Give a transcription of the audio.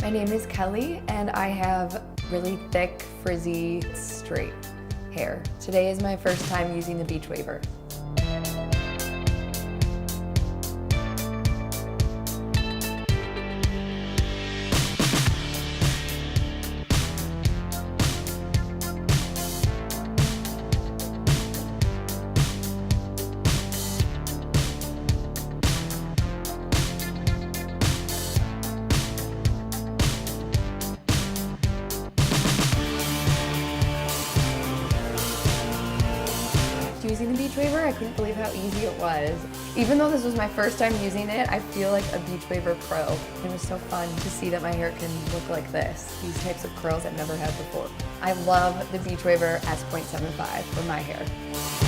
My name is Kelly, and I have really thick, frizzy, straight hair. Today is my first time using the Beachwaver. Using the Beachwaver, I couldn't believe how easy it was. Even though this was my first time using it, I feel like a Beachwaver pro. It was so fun to see that my hair can look like this, these types of curls I've never had before. I love the Beachwaver S.75 for my hair.